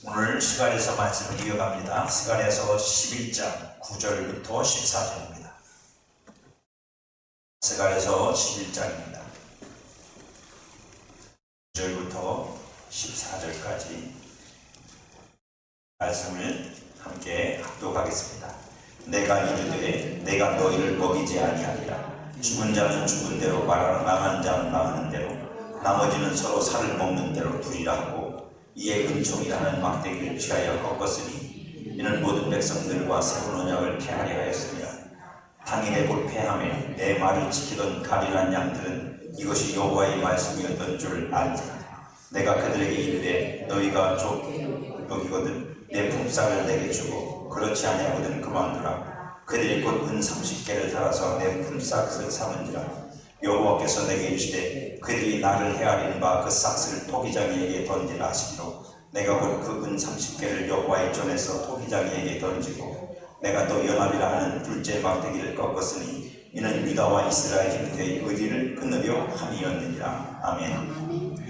오늘 스가랴서 말씀을 이어갑니다. 스가랴서 11장 9절부터 14절입니다. 스가랴서 11장입니다. 9절부터 14절까지 말씀을 함께 합독하겠습니다. 내가 이르되 내가 너희를 먹이지 아니하리라. 죽은 자는 죽은 대로 말하라. 망한 자는 망하는 대로 나머지는 서로 살을 먹는 대로 두리라 하고 이에 은총이라는 막대기를 취하여 꺾었으니 이는 모든 백성들과 새로운 언약을 폐하려 하였습니다. 당일에 곧 폐하며 내 말을 지키던 가련한 양들은 이것이 여호와의 말씀이었던 줄 알지라. 내가 그들에게 이르되 너희가 족 여기거든 내 품삯을 내게 주고 그렇지 아니하거든 그만두라. 그들이 곧 은 30개를 달아서 내 품삯을 삼은지라. 여호와께서 내게 이르시되 그들이 나를 헤아리는 바 그 싹스를 토기장이에게 던지라 하시기로 내가 곧 그 은 30개를 여호와의 전에서 토기장이에게 던지고 내가 또 연합이라 하는 둘째 막대기를 꺾었으니 이는 유다와 이스라엘 형제의 의리를 끊으려 함이었느니라. 아멘.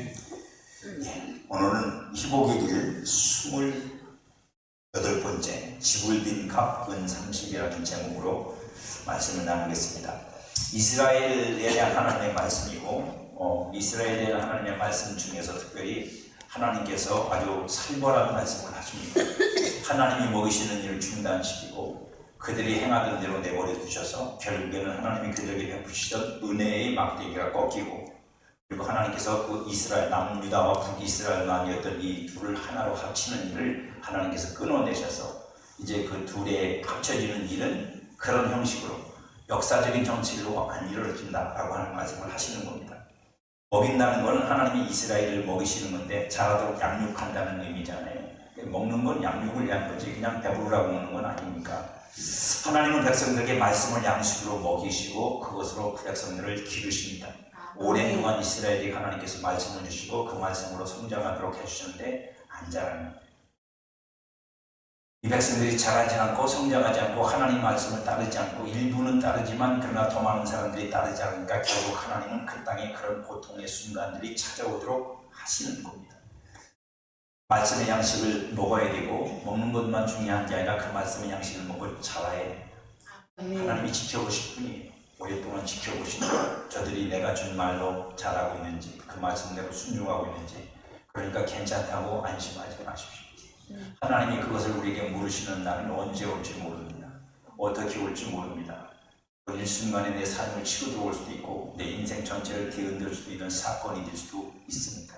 오늘은 희복의 길 28번째 지불 빈 갑 은 30이라는 제목으로 말씀을 나누겠습니다. 이스라엘에 대한 하나님의 말씀이고 이스라엘에 대한 하나님의 말씀 중에서 특별히 하나님께서 아주 살벌한 말씀을 하십니다. 하나님이 먹이시는 일을 중단시키고 그들이 행하던 대로 내버려 두셔서 결국에는 하나님이 그들에게 베푸시던 은혜의 막대기가 꺾이고 그리고 하나님께서 그 이스라엘 남유다와 북이스라엘 나뉘었던 이 둘을 하나로 합치는 일을 하나님께서 끊어내셔서 이제 그 둘에 합쳐지는 일은 그런 형식으로 역사적인 정치로 안 이루어진다라고 하는 말씀을 하시는 겁니다. 먹인다는 것은 하나님이 이스라엘을 먹이시는 건데 자라도록 양육한다는 의미잖아요. 먹는 건 양육을 위한 거지 그냥 배부르라고 먹는 건 아니니까. 하나님은 백성들에게 말씀을 양식으로 먹이시고 그것으로 그 백성들을 기르십니다. 오랜 동안 이스라엘이 하나님께서 말씀을 주시고 그 말씀으로 성장하도록 해주셨는데 안 자랍니다. 이 백성들이 자라지 않고 성장하지 않고 하나님 말씀을 따르지 않고 일부는 따르지만 그러나 더 많은 사람들이 따르지 않으니까 결국 하나님은 그 땅에 그런 고통의 순간들이 찾아오도록 하시는 겁니다. 말씀의 양식을 먹어야 되고 먹는 것만 중요한 게 아니라 그 말씀의 양식을 먹고 자라야 돼요. 하나님이 지켜보실 분이에요. 오랫동안 지켜보시고 저들이 내가 준 말로 자라고 있는지 그 말씀대로 순종하고 있는지 그러니까 괜찮다고 안심하지 마십시오. 하나님이 그것을 우리에게 물으시는 날은 언제 올지 모릅니다. 어떻게 올지 모릅니다. 그 일순간에 내 삶을 치고 들어올 수도 있고 내 인생 전체를 뒤흔들 수도 있는 사건이 될 수도 있습니다.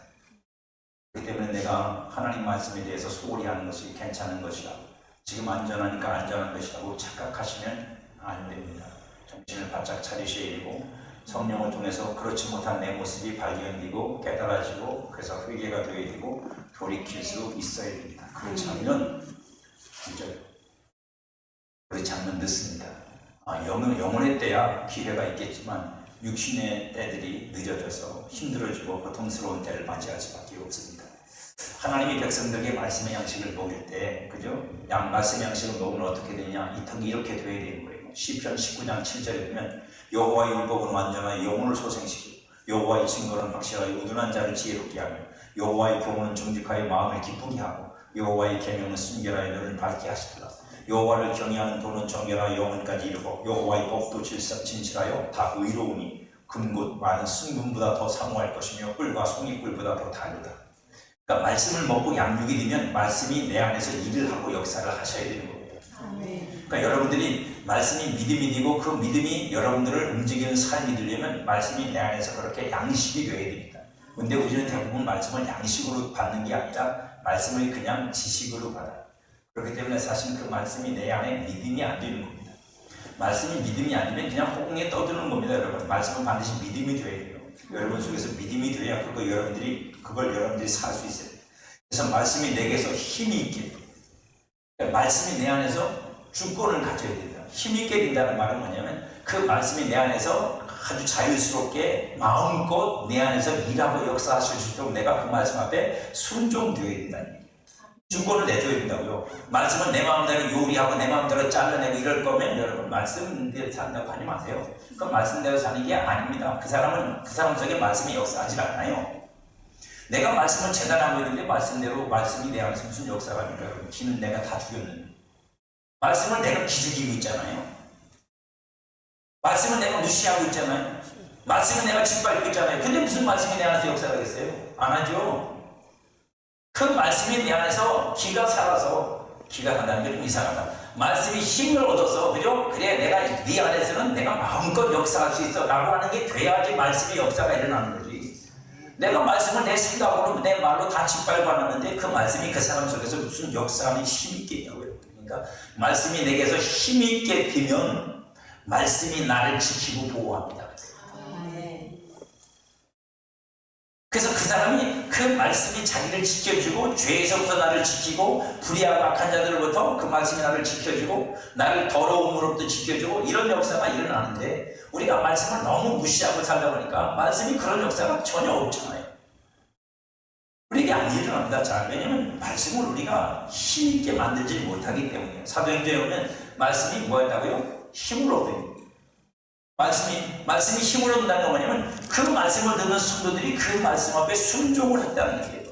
그렇기 때문에 내가 하나님 말씀에 대해서 소홀히 하는 것이 괜찮은 것이라고 지금 안전하니까 안전한 것이라고 착각하시면 안 됩니다. 정신을 바짝 차리셔야 되고 성령을 통해서 그렇지 못한 내 모습이 발견되고 깨달아지고 그래서 회개가 되어야 되고 돌이킬 수 있어야 됩니다. 그렇지 않으면 늦어요. 그렇지 않으면 늦습니다. 영혼의 때야 기회가 있겠지만 육신의 때들이 늦어져서 힘들어지고 고통스러운 때를 맞이할 수밖에 없습니다. 하나님이 백성들에게 말씀의 양식을 먹일 때 그죠? 말씀의 양식을 먹으면 어떻게 되냐? 이 턱이 이렇게 돼야 되는 거예요. 시편 19장 7절에 보면 여호와의 율법은 완전하여 영혼을 소생시키고 여호와의 증거는 확실하여 우둔한 자를 지혜롭게 하며 여호와의 교훈은 정직하여 마음을 기쁘게 하고 여호와의 계명은 순결하여 너를 밝게 하시더라. 여호와를 경외하는 도는 정결하여 영혼까지 이르고 여호와의 법도 진실하여 다 의로우니 금곧 많은 순금보다 더 사모할 것이며 꿀과 송이꿀보다 더 다르다. 그러니까 말씀을 먹고 양육이 되면 말씀이 내 안에서 일을 하고 역사를 하셔야 되는 겁니다. 그러니까 여러분들이 말씀이 믿음이 되고 그 믿음이 여러분들을 움직이는 삶이 되려면 말씀이 내 안에서 그렇게 양식이 되어야 됩니다. 근데 우리는 대부분 말씀을 양식으로 받는 게 아니라 말씀을 그냥 지식으로 받아요. 그렇기 때문에 사실 그 말씀이 내 안에 믿음이 안 되는 겁니다. 말씀이 믿음이 아니면 그냥 허공에 떠드는 겁니다. 여러분 말씀은 반드시 믿음이 되어야 돼요. 여러분 속에서 믿음이 돼야 그걸 여러분들이 살 수 있어요. 그래서 말씀이 내게서 힘이 있게 그러니까 말씀이 내 안에서 주권을 가져야 된다. 힘이 있게 된다는 말은 뭐냐면 그 말씀이 내 안에서 아주 자유스럽게 마음껏 내 안에서 일하고 역사하실 수 있도록 내가 그 말씀 앞에 순종되어야 된다는 얘기예요. 주권을 내줘야 된다고요. 말씀은 내 마음대로 요리하고 내 마음대로 잘라내고 이럴 거면 여러분 말씀대로 산다고 하지 마세요. 그 말씀대로 사는 게 아닙니다. 그 사람 속에 말씀이 역사하지 않아요. 내가 말씀을 재단하고 있는데 말씀대로 말씀이 내 안에서 무슨 역사가 합니까? 기는 내가 다 죽였는데 말씀을 내가 기죽이고 있잖아요. 말씀을 내가 무시하고 있잖아요. 말씀을 내가 짓밟고 있잖아요. 근데 무슨 말씀이 내 안에서 역사가 하겠어요? 안 하죠. 그 말씀이 내 안에서 기가 살아서, 기가 산다는 게 좀 이상하다. 말씀이 힘을 얻어서, 그죠? 그래, 내가 네 안에서는 내가 마음껏 역사할 수 있어 라고 하는 게 돼야지 말씀의 역사가 일어나는 거지. 내가 말씀을 내 생각으로, 내 말로 다 짓밟아 놨는데 그 말씀이 그 사람 속에서 무슨 역사하는 힘이 있겠냐고요. 그러니까 말씀이 내게서 힘이 있게 되면 말씀이 나를 지키고 보호합니다. 그래서 그 사람이 그 말씀이 자기를 지켜주고 죄에서부터 나를 지키고 불의하고 악한 자들로부터 그 말씀이 나를 지켜주고 나를 더러움으로부터 지켜주고 이런 역사가 일어나는데 우리가 말씀을 너무 무시하고 살다 보니까 말씀이 그런 역사가 전혀 없잖아요. 우리에게 안 일어납니다. 자, 왜냐하면 말씀을 우리가 힘있게 만들지 못하기 때문이에요. 사도행전에 보면 말씀이 뭐였다고요? 힘을 얻어요. 말씀이 힘을 얻는다는 건 뭐냐면 그 말씀을 듣는 성도들이 그 말씀 앞에 순종을 했다는 얘기예요.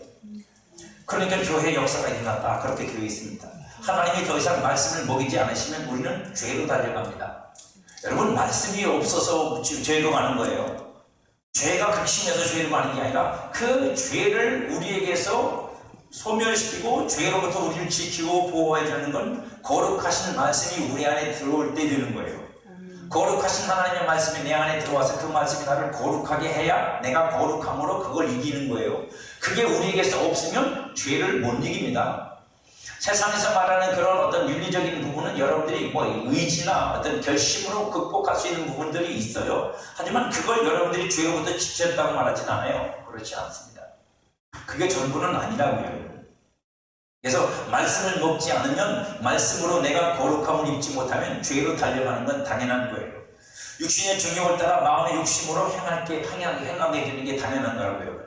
그러니까 교회의 역사가 일어났다. 그렇게 되어 있습니다. 하나님이 더 이상 말씀을 먹이지 않으시면 우리는 죄로 달려갑니다. 여러분, 말씀이 없어서 죄로 가는 거예요. 죄가 극심해서 죄로 가는 게 아니라 그 죄를 우리에게서 소멸시키고 죄로부터 우리를 지키고 보호해 주는 건 거룩하신 말씀이 우리 안에 들어올 때 되는 거예요. 거룩하신 하나님의 말씀이 내 안에 들어와서 그 말씀이 나를 거룩하게 해야 내가 거룩함으로 그걸 이기는 거예요. 그게 우리에게서 없으면 죄를 못 이깁니다. 세상에서 말하는 그런 어떤 윤리적인 부분은 여러분들이 뭐 의지나 어떤 결심으로 극복할 수 있는 부분들이 있어요. 하지만 그걸 여러분들이 죄로부터 지켰다고 말하진 않아요. 그렇지 않습니다. 그게 전부는 아니라고요. 그래서 말씀을 먹지 않으면 말씀으로 내가 거룩함을 입지 못하면 죄로 달려가는 건 당연한 거예요. 육신의 정욕을 따라 마음의 욕심으로 행하게 되는 게 당연한 거라고요.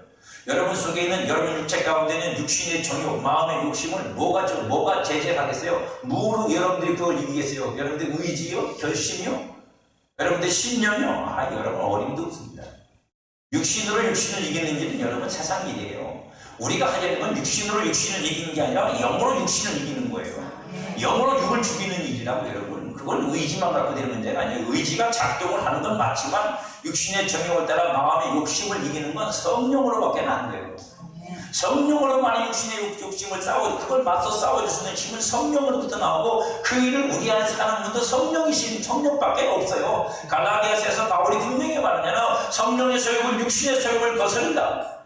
여러분 속에 있는 여러분 육체 가운데 있는 육신의 정욕, 마음의 욕심을 뭐가 제재하겠어요? 뭐로 여러분들이 그걸 이기겠어요? 여러분들 의지요? 결심이요? 여러분들 신념이요? 여러분 어림도 없습니다. 육신으로 육신을 이기는 일은 여러분 세상 일이에요. 우리가 하려는 건 육신으로 육신을 이기는 게 아니라 영으로 육신을 이기는 거예요. 영으로 육을 죽이는 일이라고 여러분. 그건 의지만 갖고 되는 문제가 아니에요. 의지가 작동을 하는 건 맞지만 육신의 정욕을 따라 마음의 욕심을 이기는 건 성령으로밖에 안 돼요. 성령으로만 육신의 욕심을 싸우고 그걸 맞서 싸워줄 수 있는 힘은 성령으로부터 나오고 그 일을 우리 안에서 하는 분도 성령이신 성령밖에 없어요. 갈라디아서에서 바울이 분명히 말하잖아요. 성령의 소욕은 육신의 소욕을 거스른다.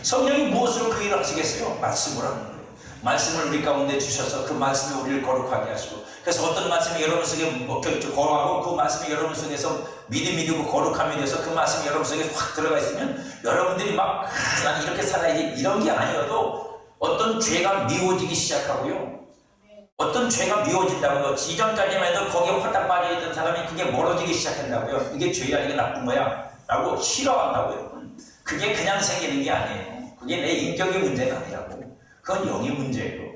성령이 무엇으로 그 일을 하시겠어요? 말씀으로 하는 거예요. 말씀을 우리 가운데 주셔서 그 말씀이 우리를 거룩하게 하시고 그래서 어떤 말씀이 여러분 속에 먹혀있죠. 거룩하고 그 말씀이 여러분 속에서 믿음이 되고 거룩함이 돼서 그 말씀이 여러분 속에 확 들어가 있으면 여러분들이 막 난 이렇게 살아야지 이런 게 아니어도 어떤 죄가 미워지기 시작하고요. 어떤 죄가 미워진다고요. 이전까지만 해도 거기에 활딱 빠져있던 사람이 그게 멀어지기 시작한다고요. 이게 죄야, 이게 나쁜 거야 라고 싫어한다고요. 그게 그냥 생기는 게 아니에요. 그게 내 인격의 문제가 아니라고. 그건 영의 문제예요.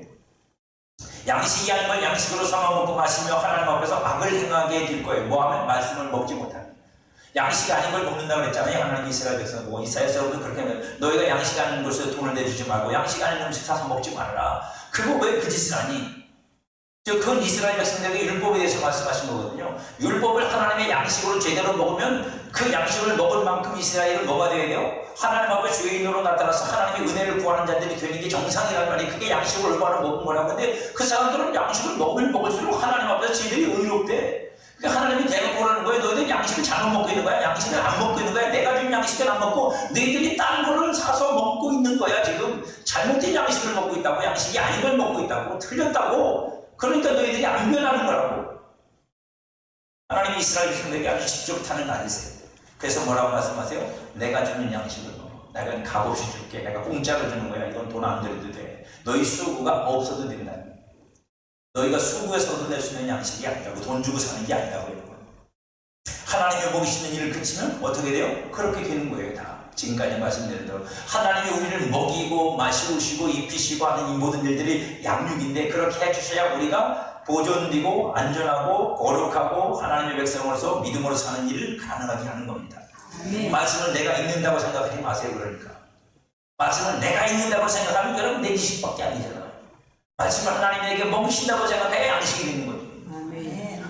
양식이 아닌 걸 양식으로 삼아먹고 마시며 하나님 앞에서 악을 행하게 될 거예요. 뭐하면 말씀을 먹지 못하면. 양식 아닌 걸 먹는다고 그랬잖아요. 하나님 이스라엘 백성 보고 이사야서도 그렇게 하면 너희가 양식 아닌 것에 돈을 내주지 말고 양식 아닌 음식 사서 먹지 말아라. 그거 왜 그 짓을 하니? 그건 이스라엘 백성들에게 율법에 대해서 말씀하신 거거든요. 율법을 하나님의 양식으로 제대로 먹으면 그 양식을 먹을 만큼 이스라엘은 뭐가 돼야 돼요? 하나님 앞에 죄인으로 나타나서 하나님의 은혜를 구하는 자들이 되는 게 정상이란 말이에요. 그게 양식을 얼마나 먹은 거라고. 근데 그 사람들은 양식을 먹으면 먹을수록 하나님 앞에서 지들이 의롭대. 그러니까 하나님이 대놓고 그러는 거예요. 너희들 양식을 잘못 먹고 있는 거야. 양식을 안 먹고 있는 거야. 내가 준 양식을 안 먹고 너희들이 딴 거를 사서 먹고 있는 거야. 지금 잘못된 양식을 먹고 있다고. 양식이 아닌 걸 먹고 있다고. 틀렸다고. 그러니까 너희들이 안 변하는 거라고. 하나님이 이스라엘 백성들에게 아주 직접탄을 날리세요. 그래서 뭐라고 말씀하세요? 내가 주는 양식을 먹어. 내가 값없이 줄게. 내가 공짜로 주는 거야. 이건 돈 안 들여도 돼. 너희 수고가 없어도 된다. 너희가 수고해서 얻어낼 수 있는 양식이 아니라고. 돈 주고 사는 게 아니라고. 하나님이 먹이시는 일을 그치면 어떻게 돼요? 그렇게 되는 거예요. 다. 지금까지 말씀드린 대로 하나님이 우리를 먹이고 마시고 입히시고 하는 이 모든 일들이 양육인데 그렇게 해주셔야 우리가 보존되고 안전하고 거룩하고 하나님의 백성으로서 믿음으로 사는 일을 가능하게 하는 겁니다. 말씀을 내가 읽는다고 생각하지 마세요. 그러니까 말씀을 내가 읽는다고 생각하면 여러분 내 지식밖에 아니잖아. 말씀을 하나님이 내게 먹이신다고 생각해야 양식이 되는 거지.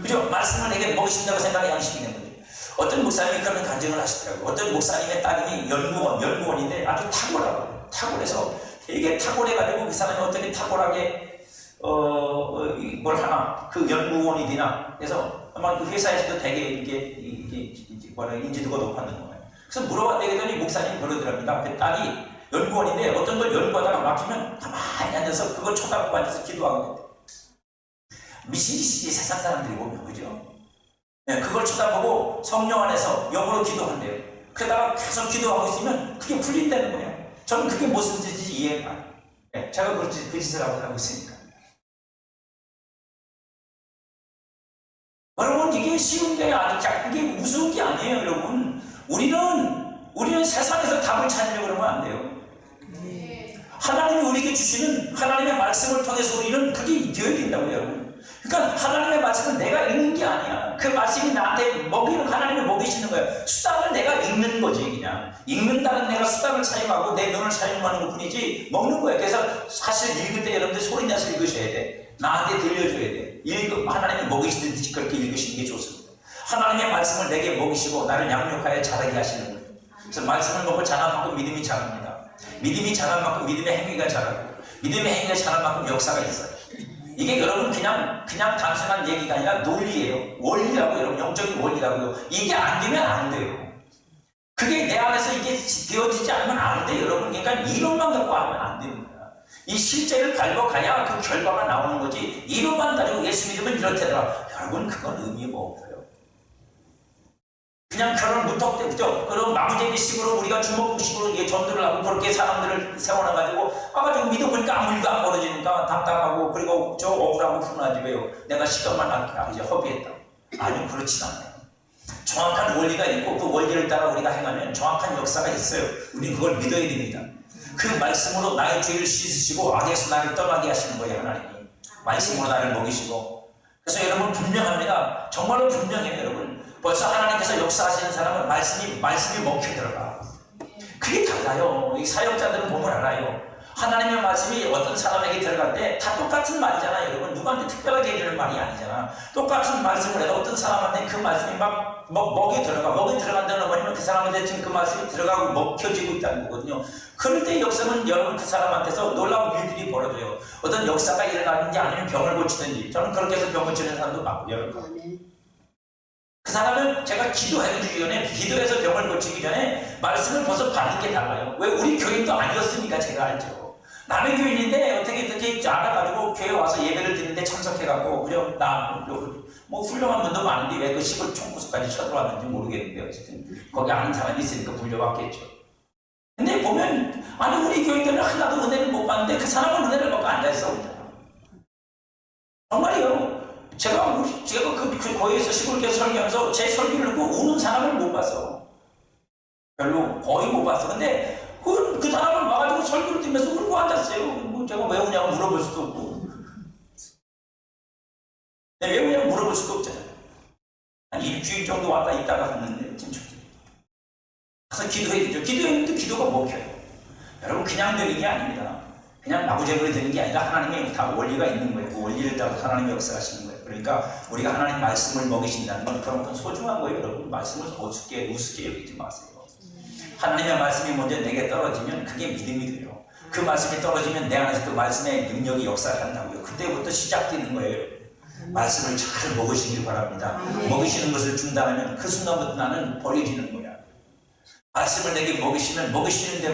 그죠? 말씀을 내게 먹이신다고 생각해야 양식이 되는 거지. 어떤 목사님이 그런 간증을 하시더라고요. 어떤 목사님의 따님이 연구원인데 아주 탁월해서 되게 탁월해가지고 그 사람이 어떻게 탁월하게 뭘 하나 그 연구원이 되나. 그래서 아마 그 회사에서도 되게 이게 뭐라 인지도가 높았는 거예요. 그래서 물어봤더니 목사님이 그러더랍니다. 그 딸이 연구원인데 어떤 걸 연구하다가 막히면 가만히 앉아서 그걸 쳐다보고 앉아서 기도하고 있대. 미신이시지 세상 사람들이 보면, 그죠? 네, 그걸 쳐다보고 성령 안에서 영어로 기도한대요. 그러다가 계속 기도하고 있으면 그게 풀린다는 거예요. 저는 그게 무슨 뜻인지 이해가 안 돼요. 네, 제가 그 짓을 하고 있으니까. 여러분, 이게 쉬운 게 아니죠. 이게 우스운 게 아니에요, 여러분. 우리는 세상에서 답을 찾으려고 그러면 안 돼요. 하나님이 우리에게 주시는 하나님의 말씀을 통해서 우리는 그게 되어야 된다고요, 여러분. 그러니까 하나님의 말씀은 내가 읽는 게 아니야. 그 말씀이 나한테 하나님을 먹이시는 거야. 수단을 내가 읽는 거지, 그냥. 읽는다는 내가 수단을 사용하고 내 눈을 사용하는 것 뿐이지 먹는 거야. 그래서 사실 읽을 때 여러분들 소리 내서 읽으셔야 돼. 나한테 들려줘야 돼. 하나님이 먹이시듯이 그렇게 읽으시는 게 좋습니다. 하나님의 말씀을 내게 먹이시고 나를 양육하여 자라게 하시는 거예요. 그래서 말씀을 먹고 자란 만큼 믿음이 자랍니다. 믿음이 자란 만큼 믿음의 행위가 자라고, 믿음의 행위가 자란 만큼 역사가 있어요. 이게 여러분 그냥 단순한 얘기가 아니라 논리예요. 원리라고, 여러분 영적인 원리라고요. 이게 안 되면 안 돼요. 그게 내 안에서 이게 되어지지 않으면 안 돼요, 여러분. 그러니까 이론만 갖고 하면 안 됩니다. 이 실제를 밟아가야 그 결과가 나오는 거지. 이론만 가지고 예수 믿으면 이렇다더라. 여러분, 그건 의미가 없어요. 그냥 그런 무턱대죠. 그런 마구제비식으로 우리가 주먹식으로 전도를 하고 그렇게 사람들을 세워놔가지고 와가지고 믿어보니까 아무 일도 안 벌어지니까 답답하고 그리고 저 억울하고 분하지 왜요? 내가 시간만 이제 허비했다. 아니요, 그렇진 않아요. 정확한 원리가 있고 그 원리를 따라 우리가 행하면 정확한 역사가 있어요. 우리는 그걸 믿어야 됩니다. 그 말씀으로 나의 죄를 씻으시고 악에서 나를 떠나게 하시는 거예요, 하나님이. 말씀으로 나를 먹이시고. 그래서 여러분 분명합니다. 정말로 분명해요, 여러분. 벌써 하나님께서 역사하시는 사람은 말씀이 먹혀 들어가. 그게 달라요. 이 사역자들은 보면 알아요. 하나님의 말씀이 어떤 사람에게 들어갈 때 다 똑같은 말이잖아, 여러분. 누구한테 특별하게 해주는 말이 아니잖아. 똑같은 말씀을 해도 어떤 사람한테 그 말씀이 막 먹이 들어간다는 거면 그 사람한테 지금 그 말씀이 들어가고 먹혀지고 있다는 거거든요. 그럴 때 역사는 여러분 그 사람한테서 놀라운 일들이 벌어져요. 어떤 역사가 일어나든지 아니면 병을 고치든지. 저는 그렇게 해서 병 고치는 사람도 많고, 여러분. 그 사람은 제가 기도해주기 전에, 기도해서 병을 고치기 전에 말씀을 벌써 받는 게 달라요. 왜? 우리 교인도 아니었으니까 제가 알죠. 남의 교인인데 어떻게 알아가지고 교회 와서 예배를 드리는데 참석해갖고, 그냥 뭐 훌륭한 분도 많은데 왜 그 시골 총구석까지 쳐들어왔는지 모르겠는데 어쨌든 거기 아는 사람이 있으니까 불려왔겠죠. 근데 보면 아니 우리 교인들은 하나도 은혜를 못 받는데 그 사람은 은혜를 받고 앉아있어. 정말이요. 제가 그 거기에서 시골교회 설교하면서 제 설교를 듣고 우는 사람을 못 봤어. 별로 거의 못 봤어. 근데 그 사람은 와가지고 설교를 듣면서 울고 앉았어요. 뭐 제가 왜 우냐고 물어볼 수도 없고. 왜 우냐고 물어볼 수도 없잖아요. 한 일주일 정도 왔다 있다가 갔는데 진짜. 가서 기도해야죠. 기도했는데 기도가 먹혀요. 여러분 그냥 되는 게 아닙니다. 그냥 마구잡이로 되는 게 아니라 하나님의 다 원리가 있는 거예요. 그 원리를 따라 하나님의 역사하시는 거예요. 그러니까 우리가 하나님 말씀을 먹이신다는 건 그만큼 소중한 거예요. 여러분 말씀을 우습게 여기지 마세요. 하나님의 말씀이 먼저 내게 떨어지면 그게 믿음이 돼요. 그 말씀이 떨어지면 내 안에서 그 말씀의 능력이 역사를 한다고요. 그때부터 시작되는 거예요. 말씀을 잘 먹으시길 바랍니다. 먹이시는 것을 중단하면 그 순간부터 나는 버려지는 거야. 말씀을 내게 먹이시는데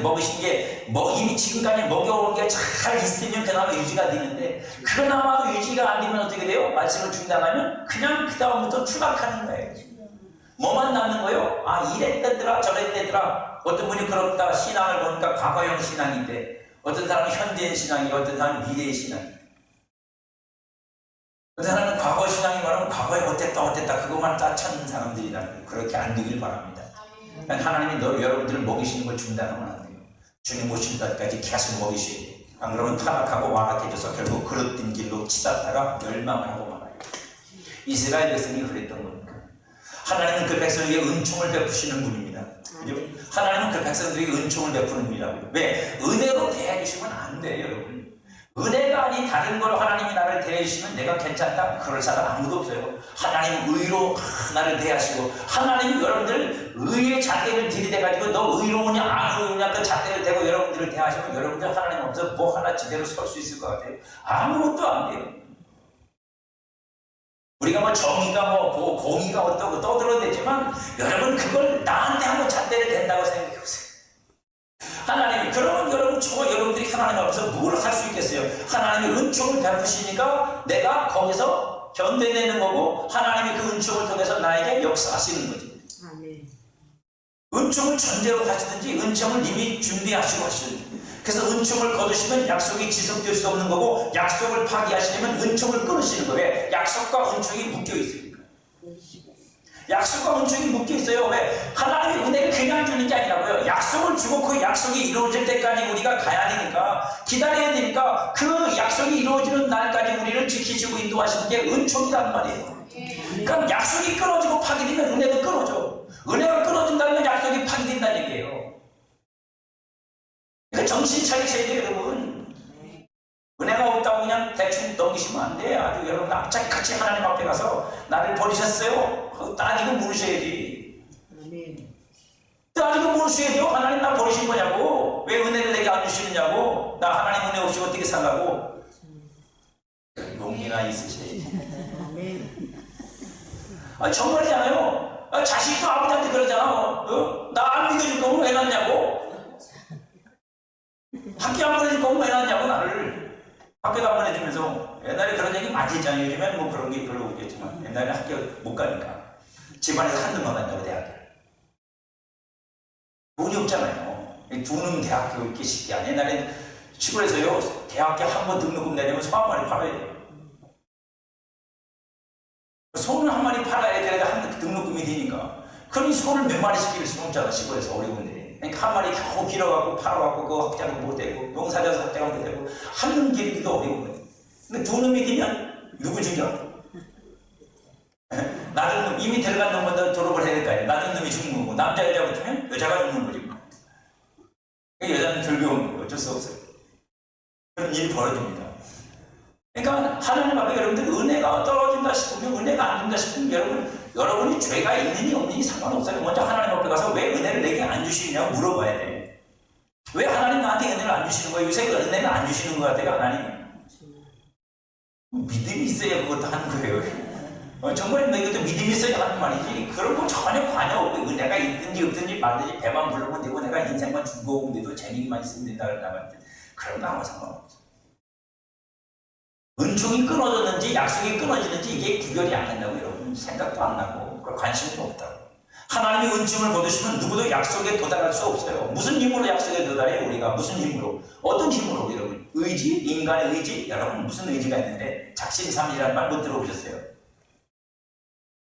먹이신 게 이미 지금까지 먹여온 게 잘 있으면 그나마 유지가 되는데 그나마도 유지가 안 되면 어떻게 돼요? 말씀을 중단하면 그냥 그 다음부터 추락하는 거예요. 뭐만 남는 거예요? 아 이랬대더라 저랬대더라. 어떤 분이 그렇다 신앙을 보니까 과거형 신앙인데 어떤 사람은 현재의 신앙이 어떤 사람은 미래의 신앙이 어떤 사람은 과거 신앙이 말하면 과거에 어땠다 그것만 짜찾는 사람들이라는 그렇게 안 되길 바랍니다. 하나님이 여러분들을 먹이시는 걸 중단하면 안 돼요. 주님 오실 때까지 계속 먹이셔야 돼요. 안 그러면 타락하고 완악해져서 결국 그릇된 길로 치닫다가 멸망을 하고 말아요. 이스라엘 백성이 그랬던 겁니다. 하나님은 그 백성에게 은총을 베푸시는 분입니다. 그죠? 하나님은 그 백성들에게 은총을 베푸는 분이라고요. 왜? 은혜로 대해주시면 안 돼요, 여러분. 은혜가 아닌 다른 걸로 하나님이 나를 대해주시면 내가 괜찮다? 그럴 사람 아무도 없어요. 하나님 의로 나를 대하시고, 하나님이 여러분들 의의 잣대를 들이대가지고 너 의로우냐 안 의로우냐 그 잣대를 대고 여러분들을 대하시면 여러분들 하나님 없어서 뭐 하나 제대로 설 수 있을 것 같아요? 아무것도 안 돼요. 우리가 뭐 정의가 뭐 공의가 어떠고 떠들어대지만 여러분 그걸 나한테 한번 잣대를 댄다고 생각해보세요. 하나님이 그러면 여러분들이 하나님 앞에서 뭘 할 수 있겠어요? 하나님이 은총을 베푸시니까 내가 거기서 견뎌내는 거고 하나님이 그 은총을 통해서 나에게 역사하시는 거지. 아멘. 은총을 전제로 하시든지 은총을 이미 준비하시고 하시든지. 그래서 은총을 거두시면 약속이 지속될 수 없는 거고 약속을 파기하시려면 은총을 끊으시는 거예요. 약속과 은총이 묶여 있으니까. 약속과 은총이 묶여 있어요. 왜? 하나님의 은혜를 그냥 주는 게 아니라고요. 약속을 주고 그 약속이 이루어질 때까지 우리가 가야 되니까 기다려야 되니까 그 약속이 이루어지는 날까지 우리를 지키시고 인도하시는 게 은총이란 말이에요. 그러니까 약속이 끊어지고 파기되면 은혜도 끊어져. 은혜가 끊어진다면 약속이 파기된다는 얘기예요. 그러니까 정신 차리셔야 돼요, 여러분. 은혜가 없다고 그냥 대충 넘기시면 안 돼. 아주 여러분 악착같이 하나님 앞에 가서 나를 버리셨어요? 따지고 물으셔야지. 따지고 물으셔야 돼요. 하나님 나 버리신 거냐고. 왜 은혜를 내게 안 주시느냐고. 나 하나님 은혜 없이 어떻게 살라고. 용기가 있으셔야지. 정말이잖아요. 자식도 아버지한테 그러잖아. 나 안 믿어줄 거면 왜 낳냐고. 학교 안 보내줄 거면 왜 낳냐고 나를. 학교도 안 보내주면서 옛날에 그런 얘기 많이 했잖아요. 요즘엔 뭐 그런 게 별로 없겠지만 옛날에 학교 못 가니까 집안에서 한눈만 간다고 대학교. 돈이 없잖아요. 두 놈 대학교 있기 쉽지 않아요. 옛날에 시골에서요 대학교 한 번 등록금 내려면 소 한 마리 팔아야 돼요. 소는 한 마리 팔아야 돼야 한 등록금이 되니까. 그럼 소를 몇 마리 시킬 수는 없잖아. 시골에서 어려운데. 그러니까 한 마리 겨우 길어갖고 팔아갖고 그거 확장도 못 되고 농사져서 확장도 못 되고 한 놈 기르기도 어려운 거예요. 근데 두 놈이 되면 누구 죽여? 낮은 놈, 이미 들어간 놈은 졸업을 해야 될 거 아니에요. 낮은 놈이 죽는 거고 남자 여자 붙으면 여자가 죽는 거지. 여자는 덜 배운 거예요. 어쩔 수 없어요. 그런 일이 벌어집니다. 그러니까 하나님 앞에 여러분들 은혜가 떨어진다 싶으면 은혜가 안 된다 싶으면 여러분이 죄가 있느니 없느니 상관없어요. 먼저 하나님 앞에 가서 왜 은혜를 내게 안 주시느냐고 물어봐야 돼. 왜 하나님 나한테 은혜를 안 주시는 거예요? 요새 은혜를 안 주시는 것 같아요. 하나님 믿음이 있어야 그것도 하는 거예요. 정말 이것도 믿음이 있어야 하는 말이지. 그런 거 전혀 관여 없고 은혜가 있든지 없든지 말든지 배만 부르면 되고 내가 인생만 즐거우면 돼도 재미만 있으면 된다 그러면 그런 거 아무 상관없어. 은총이 끊어졌는지 약속이 끊어지는지 이게 구별이 안 된다고 여러분. 생각도 안 나고 관심도 없다고. 하나님이 은총을 거두시면 누구도 약속에 도달할 수 없어요. 무슨 힘으로 약속에 도달해요? 우리가 무슨 힘으로? 어떤 힘으로 여러분? 의지? 인간의 의지? 여러분 무슨 의지가 있는데 작심삼일이라는 말 못 들어보셨어요?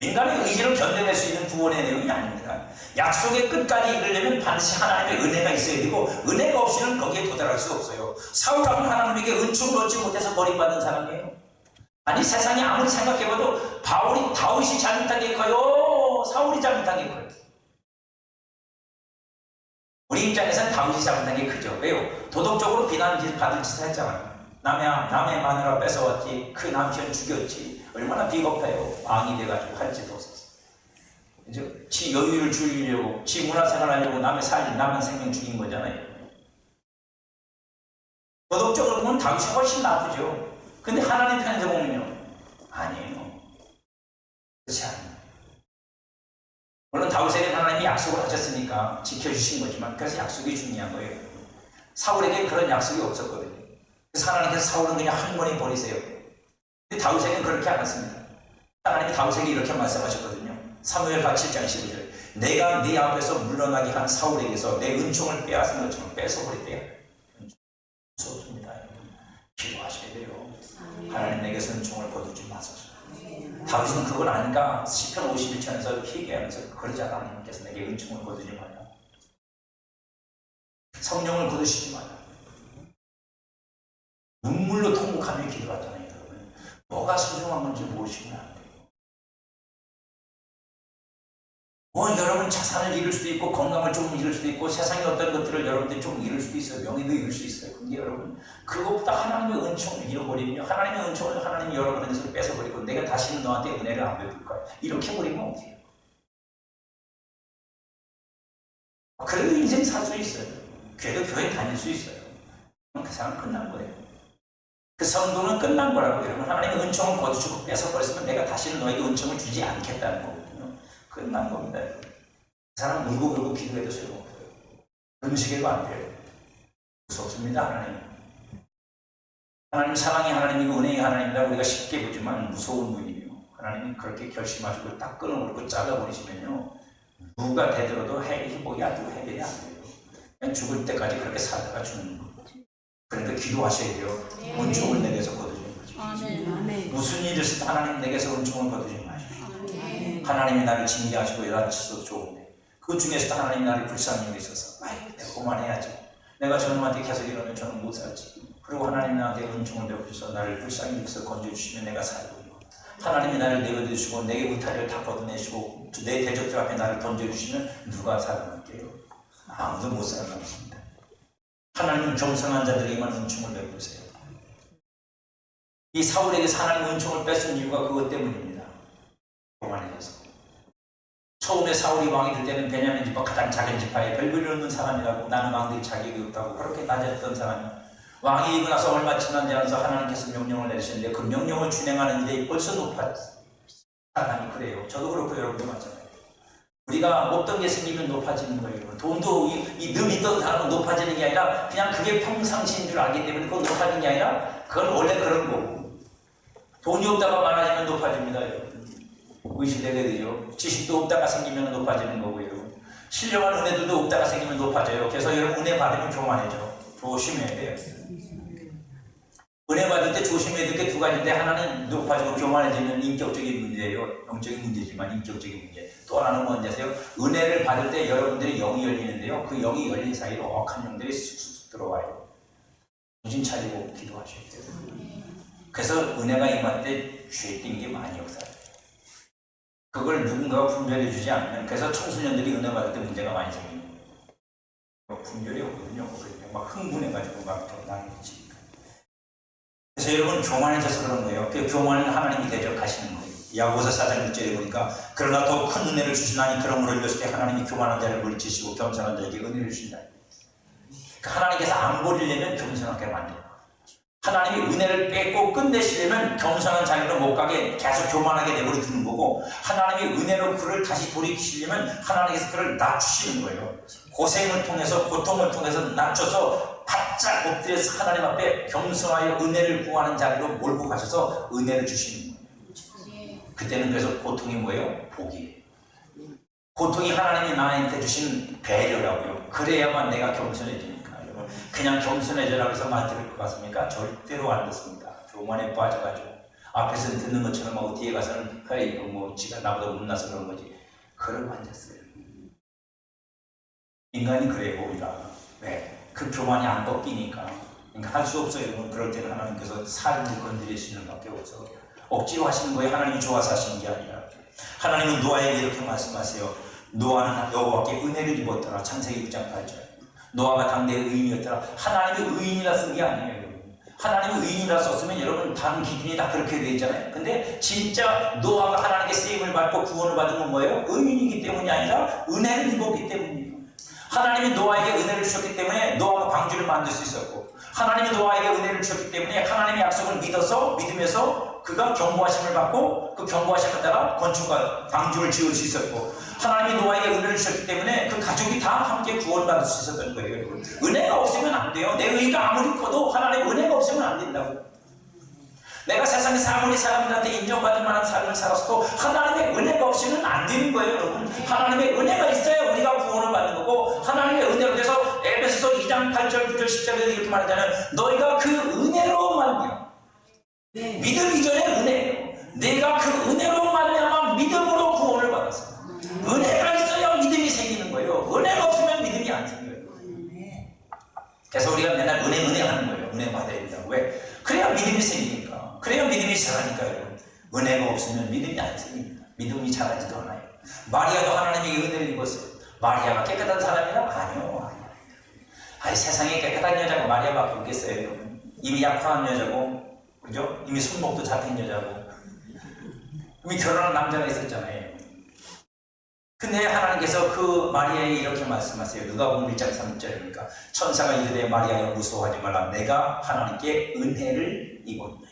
인간의 의지를 견뎌낼 수 있는 구원의 내용이 아닙니다. 약속의 끝까지 이르려면 반드시 하나님의 은혜가 있어야 되고 은혜가 없이는 거기에 도달할 수 없어요. 사울왕은 하나님에게 은총을 얻지 못해서 버림받은 사람이에요. 아니 세상에 아무리 생각해봐도 다윗이 잘못한 게 커요? 사울이 잘못한 게 커요? 우리 입장에서는 다윗이 잘못한 게 크죠. 왜요? 도덕적으로 비난받을 짓을 했잖아요. 남의 마누라 뺏어왔지, 그 남편 죽였지. 얼마나 비겁해요. 왕이 돼가지고 할 짓도 없었어. 지 여유를 줄이려고, 지 문화생활 하려고 남의 생명 죽인 거잖아요. 도덕적으로 보면 다윗이 훨씬 나쁘죠. 근데 하나님 편에서 보면요. 아니에요. 그렇지 않아요. 물론 다윗에게 하나님이 약속을 하셨으니까 지켜주신 거지만 그래서 약속이 중요한 거예요. 사울에게 그런 약속이 없었거든요. 그래서 하나님께서 사울은 그냥 한 번에 버리세요. 근데 다윗에게는 그렇게 안 했습니다. 하나님이 다윗에게 이렇게 말씀하셨거든요. 사무엘하 7장 15절. 내가 네 앞에서 물러나게 한 사울에게서 내 은총을 빼앗은 것처럼 뺏어버릴게요. 무섭습니다. 기도하셔야 돼요. 하나님 내게서 은총을 거두지 마소서. 다윗은 그걸 아니까 시편 51편에서 회개하면서 그러자 하나님께서 내게 은총을 거두지 마라. 성령을 거두시지 마라. 눈물로 통곡하며 기도하잖아요. 여러분. 뭐가 소중한 건지 모르시면 안 돼요. 여러분 여러분 자산을 잃을 수도 있고 건강을 좀 잃을 수도 있고 세상의 어떤 것들을 여러분들이 좀 잃을 수도 있어요. 명예도 잃을 수 있어요. 근데 여러분 그것보다 하나님의 은총을 잃어버리면 하나님의 은총을 하나님이 여러분에게서 뺏어버리고 내가 다시는 너한테 은혜를 안 베풀 거야. 이렇게 버리면 어떻게 해요? 그래도 인생 살 수 있어요. 그래도 교회 다닐 수 있어요. 그 사람 끝난 거예요. 그 성도는 끝난 거라고. 여러분 하나님의 은총을 거두시고 뺏어버렸으면 내가 다시는 너에게 은총을 주지 않겠다는 거거든요. 끝난 겁니다. 그 사람 울고 기도해도 소용없어요. 음식에도 안 돼요. 무섭습니다. 하나님 사랑의 하나님이고 은혜의 하나님이라 우리가 쉽게 보지만 무서운 분이에요. 하나님이 그렇게 결심하시고 딱 끊어버리고 잘라버리시면요 누가 되더라도 회복이 안 되고 해결이 안 돼요. 그냥 죽을 때까지 그렇게 살다가 죽는 거예요. 그러니까 기도하셔야 돼요. 은총을 내게서 거두지 마십시오. 무슨 일이 있어도 하나님 내게서 은총을 거두지 마십시오. 하나님이 나를 징계하시고 여다치셔도 좋은데 그 중에서도 하나님이 나를 불쌍히 여기셔서 내가 그만해야지. 내가 저놈한테 계속 이러면 저는 못 살지. 그리고 하나님이 나한테 은총을 베푸셔서 나를 불쌍히 여기서 건져주시면 내가 살고, 하나님이 나를 내어주시고 내 의탈을 다 걷어내시고 내 대적들 앞에 나를 던져주시면 누가 살아남게요? 아무도 못 살아남습니다. 하나님은 겸손한 자들에게만 은총을 베푸세요. 이 사울에게서 하나님 은총을 뺏은 이유가 그것 때문입니다. 교만해져서. 처음에 사울이 왕이 될 때는 베냐민 지파 가장 작은 지파에 별볼일 없는 사람이라고, 나는 왕될 자격이 없다고 그렇게 낮았던 사람이 왕이 이고 나서 얼마 지나지 않아서 하나님께서 명령을 내리시는데 그 명령을 준행하는 일에 벌써 높아졌어요. 사람이 그래요. 저도 그렇고 여러분도 마찬가지예요. 우리가 없던 게 생기면 높아지는 거예요. 돈도 늘 있던 사람은 높아지는 게 아니라 그냥 그게 평상시인 줄 알기 때문에 그건 높아지는 게 아니라 그건 원래 그런 거고, 돈이 없다가 많아지면 높아집니다. 여러분 의심되게 되죠. 지식도 없다가 생기면 높아지는 거고요. 신령한 은혜들도 없다가 생기면 높아져요. 그래서 여러분 은혜 받으면 교만해져. 조심해야 돼요. 은혜 받을 때 조심해야 될 게 두 가지인데, 하나는 높아지고 교만해지는 인격적인 문제예요. 영적인 문제지만 인격적인 문제. 또 하나는 뭔지 아세요? 은혜를 받을 때 여러분들의 영이 열리는데요. 그 영이 열린 사이로 억한 영들이 쑥쑥 들어와요. 정신 차리고 기도하셔야 돼요. 그래서 은혜가 임할 때 죄 띈 게 많이 없어요. 그걸 누군가가 분별해 주지 않으면, 그래서 청소년들이 은혜 받을 때 문제가 많이 생깁니다. 분별이 없거든요. 막 흥분해가지고 막 난리치니까. 그래서 여러분 교만해져서 그런 거예요. 그 교만은 하나님이 대적하시는 거예요. 야고보서 4장 6절에 보니까 그러나 더 큰 은혜를 주시나니 그러므로 이르실 때 하나님이 교만한 자를 물리치시고 겸손한 자에게 은혜를 주신다. 그러니까 하나님께서 안 버리려면 겸손하게 만들어요. 하나님이 은혜를 뺏고 끝내시려면 겸손한 자리로 못 가게 계속 교만하게 내버려 두는 거고, 하나님이 은혜로 그를 다시 돌이키시려면 하나님께서 그를 낮추시는 거예요. 고생을 통해서, 고통을 통해서 낮춰서 바짝 엎드려서 하나님 앞에 겸손하여 은혜를 구하는 자리로 몰고 가셔서 은혜를 주시는 거예요. 그때는 그래서 고통이 뭐예요? 복이에요. 고통이 하나님이 나한테 주신 배려라고요. 그래야만 내가 겸손해지니까. 그냥 겸손해져라고 해서 말 들을 것 같습니까? 절대로 안 듣습니다. 교만에 빠져가지고 앞에서는 듣는 것처럼 하고 뒤에 가서는 헤이 뭐 지가 나보다 못나서 그런 거지. 그러고 앉았어요. 인간이 그래요. 우리가 왜? 그 교만이 안 꺾이니까. 그러니까 할 수 없어요. 그럴 때는 하나님께서 삶을 건드리시는 밖에 없어. 억지로 하시는 거예요. 하나님이 좋아서 하시는 게 아니라. 하나님은 노아에게 이렇게 말씀하세요. 노아는 여호와께 은혜를 입었더라. 창세기 9장 8절. 노아가 당대의 의인이었더라. 하나님의 의인이라 쓴 게 아니에요. 하나님의 의인이라 썼으면 여러분 다른 기준이 다 그렇게 되어 있잖아요. 근데 진짜 노아가 하나님께 쓰임을 받고 구원을 받은 건 뭐예요? 의인이기 때문이 아니라 은혜를 입었기 때문이에요. 하나님이 노아에게 은혜를 주셨기 때문에 노아가 방주를 만들 수 있었고, 하나님이 노아에게 은혜를 주셨기 때문에 하나님의 약속을 믿으면서 그가 경고하심을 받고 그 경고하심을 따라 건축과 방주를 지을 수 있었고, 하나님이 노아에게 은혜를 주셨기 때문에 그 가족이 다 함께 구원받을 수 있었던 거예요. 은혜가 없으면 안 돼요. 내 의가 아무리 커도 하나님의 은혜가 없으면 안 된다고. 내가 세상에서 아무리 사람들한테 인정받을 만한 삶을 살았어도 하나님의 은혜가 없이는 안 되는 거예요, 여러분. 하나님의 은혜가 있어야 우리가 구원을 받는 거고, 하나님의 은혜로 돼서 에베소서 2장 8절, 9절, 10절에서 이렇게 말하잖아요. 너희가 그 은혜로 말미암아, 믿음 이전에 은혜예요. 내가 그 은혜로 말미암아 믿음으로 구원을 받았어요. 은혜가 있어야 믿음이 생기는 거예요. 은혜가 없으면 믿음이 안 생겨요. 그래서 우리가 맨날 은혜 하는 거예요. 은혜 받아야 된다고. 왜? 그래야 믿음이 생기니까. 그래야 믿음이 자라니까요. 은혜가 없으면 믿음이 안 생깁니다. 믿음이 자라지도 않아요. 마리아도 하나님에게 은혜를 입었어요. 마리아가 깨끗한 사람이라? 아니요. 아니, 세상에 깨끗한 여자가 마리아밖에 없겠어요, 여러분. 이미 약혼한 여자고, 그죠? 이미 손목도 잡힌 여자고, 이미 결혼한 남자가 있었잖아요. 근데 하나님께서 그 마리아에게 이렇게 말씀하세요. 누가복음 1장 3절이니까 천사가 이르되 마리아여 무서워하지 말라. 내가 하나님께 은혜를 입었느니라.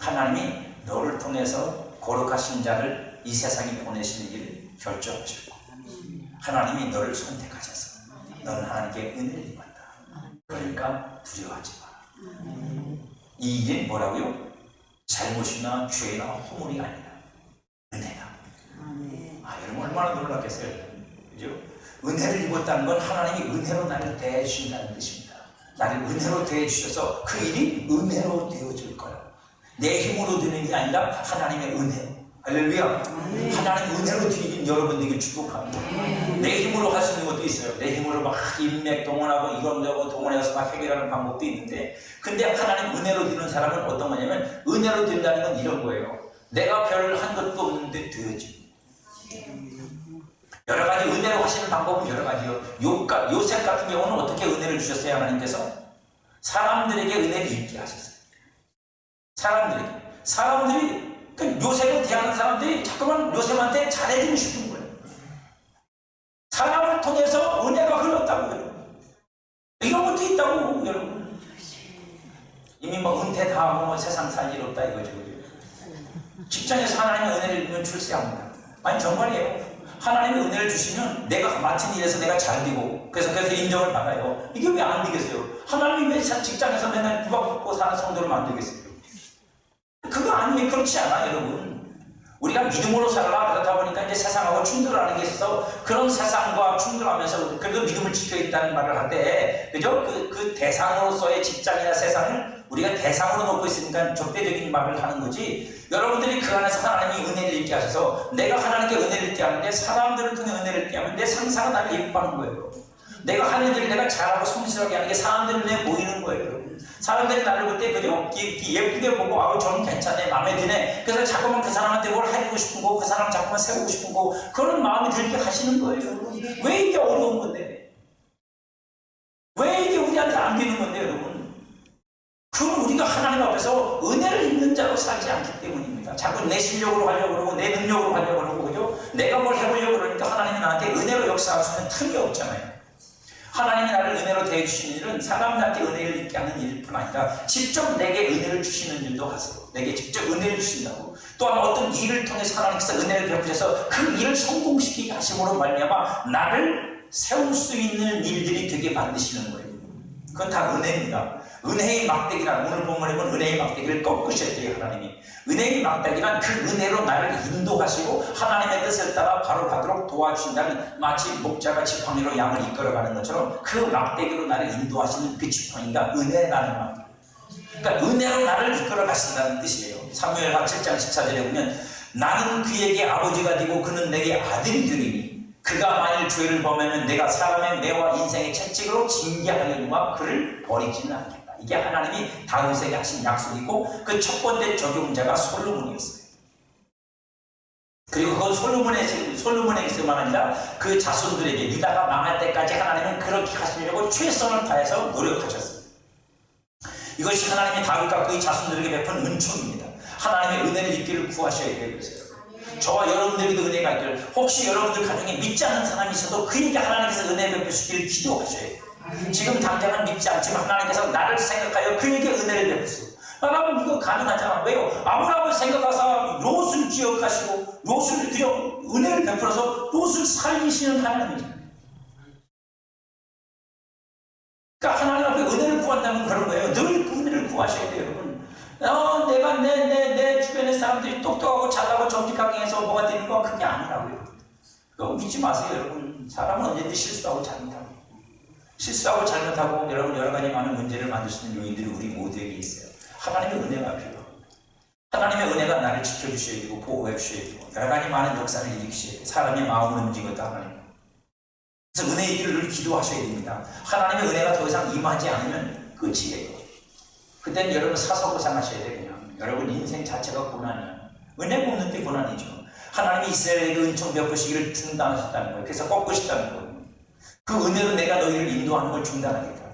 하나님이 너를 통해서 거룩하신 자를 이 세상에 보내시는 일을 결정하셨고, 하나님이 너를 선택하셔서 너는 하나님께 은혜를 입었다. 그러니까 두려워하지 마라. 이 일은 뭐라고요? 잘못이나 죄나 허물이 아니라 은혜다. 여러분 얼마나 놀랐겠어요. 그죠? 은혜를 입었다는 건 하나님이 은혜로 나를 대해주신다는 뜻입니다. 나를 은혜로 대해주셔서 그 일이 은혜로 되어질 거야. 내 힘으로 되는 게 아니라 하나님의 은혜로. 할렐루야. 하나님 은혜로 되긴 여러분들에게 축복합니다. 내 힘으로 할 수 있는 것도 있어요. 내 힘으로 막 인맥 동원하고 이런저런 동원해서 막 해결하는 방법도 있는데, 근데 하나님 은혜로 되는 사람은 어떤 거냐면, 은혜로 된다는 건 이런 거예요. 내가 별 한 것도 없는데 되어집니다. 여러 가지 은혜로 하시는 방법은 여러 가지요. 요셉 같은 경우는 어떻게 은혜를 주셨어요? 하나님께서 사람들에게 은혜를 입게 하셨어요. 사람들이 그 요셉을 대하는 사람들이 자꾸만 요셉한테 잘해주고 싶은 거예요. 사람을 통해서 은혜가 흘렀다고요. 이런 것도 있다고, 여러분. 이미 뭐 은퇴 다 하고 뭐 세상 살 일 없다 이거죠. 직장에서 하나님의 은혜를 입으면 출세합니다. 아니, 정말이에요. 하나님의 은혜를 주시면 내가 맡은 일에서 내가 잘 되고, 그래서 인정을 받아요. 이게 왜 안 되겠어요? 하나님이 왜 직장에서 맨날 구박받고 사는 성도를 만들겠어요? 그거 아니에요. 그렇지 않아, 여러분. 우리가 믿음으로 살라. 그렇다 보니까 이제 세상하고 충돌하는 게 있어서, 그런 세상과 충돌하면서 그래도 믿음을 지켜 있다는 말을 하되, 그죠? 그 대상으로서의 직장이나 세상을 우리가 대상으로 놓고 있으니까 적대적인 말을 하는 거지. 여러분들이 그 안에서 하나님이 은혜를 입게 하셔서, 내가 하나님께 은혜를 입게 하는데, 사람들을 통해 은혜를 입게 하면 내 상사가 나를 예뻐하는 거예요. 내가 하는 일을 내가 잘하고 성실하게 하는 게 사람들 눈에 보이는 거예요. 사람들이 나를 볼 때 그죠? 예쁘게 보고, 아우 저는 괜찮네, 마음에 드네. 그래서 자꾸만 그 사람한테 뭘 해주고 싶은 거, 그 사람 자꾸만 세우고 싶은 거, 그런 마음이 들게 하시는 거예요. 왜 이게 어려운 건데? 왜 이게 우리한테 안 되는 건데, 여러분? 그건 우리가 하나님 앞에서 은혜를 입는 자로 살지 않기 때문입니다. 자꾸 내 실력으로 하려고 그러고, 내 능력으로 하려고 그러고, 그죠? 내가 뭘 해보려고 그러니까 하나님이 나한테 은혜로 역사할 수 있는 틈이 없잖아요. 하나님이 나를 은혜로 대해주시는 일은 사람들한테 은혜를 입게 하는 일일 뿐 아니라 직접 내게 은혜를 주시는 일도 하세요. 내게 직접 은혜를 주신다고. 또한 어떤 일을 통해서 하나님께서 은혜를 베푸셔서 그 일을 성공시키게 하심으로 말미암아 나를 세울 수 있는 일들이 되게 만드시는 거예요. 그건 다 은혜입니다. 은혜의 막대기란, 오늘 본문에 보면 은혜의 막대기를 꺾으셨대요, 하나님이. 은혜의 막대기란 그 은혜로 나를 인도하시고 하나님의 뜻을 따라 바로 가도록 도와주신다는, 마치 목자가 지팡이로 양을 이끌어가는 것처럼 그 막대기로 나를 인도하시는 그 지팡이가 은혜라는 막대기. 그러니까 은혜로 나를 이끌어 가신다는 뜻이에요. 사무엘하 7장 14절에 보면, 나는 그에게 아버지가 되고 그는 내게 아들이 되리니 그가 만일 죄를 범하면 내가 사람의 매와 인생의 채찍으로 징계하려니와 그를 버리지는 않겠다. 이게 하나님이 다윗에게 하신 약속이고, 그 첫 번째 적용자가 솔로몬이었어요. 그리고 그 솔로몬에게서만 아니라 그 자손들에게, 유다가 망할 때까지 하나님은 그렇게 하시려고 최선을 다해서 노력하셨어요. 이것이 하나님이 다윗과 그의 자손들에게 베푼 은총입니다. 하나님의 은혜를 입기를 구하셔야 돼요. 저와 여러분들에게도 은혜가 있기를, 혹시 여러분들 가정에 믿지 않는 사람이 있어도 그에게 하나님께서 은혜 베푸시기를 기도하셔야 돼요. 지금 당장은 믿지 않지만 하나님께서 나를 생각하여 그에게 은혜를 베푸세요. 여러분, 이거 가능하잖아. 왜요? 아브라함을 생각하사 롯을 기억하시고 롯을 그저 은혜를 베풀어서 롯을 살리시는 하나님이잖아요. 그러니까 하나님 앞에 은혜를 구한다면 그런 거예요. 늘 은혜를 구하셔야 돼요, 여러분. 내가 내 주변의 사람들이 똑똑하고 잘나고 정직하게 해서 뭐가 되는 건 그게 아니라고요. 그거 믿지 마세요, 여러분. 사람은 언제든지 실수하고 잘못하고 여러분 여러 가지 많은 문제를 만들 수 있는 요인들이 우리 모두에게 있어요. 하나님의 은혜가 필요하고, 하나님의 은혜가 나를 지켜주셔야 되고 보호해 주셔야 되고, 여러 가지 많은 역사를 일으키셔야 돼요. 사람의 마음을 움직였다 하나님. 그래서 은혜의 길을 늘 기도하셔야 됩니다. 하나님의 은혜가 더 이상 임하지 않으면 끝이에요. 그때는 여러분 사서고생하셔야 돼요. 그냥 여러분 인생 자체가 고난이에요. 은혜가 없는 게 고난이죠. 하나님이 이스라엘에게 은총 베푸시기를 중단하셨다는 거예요. 그래서 꺾으셨다는 거예요. 그 은혜로 내가 너희를 인도하는 걸 중단하겠다.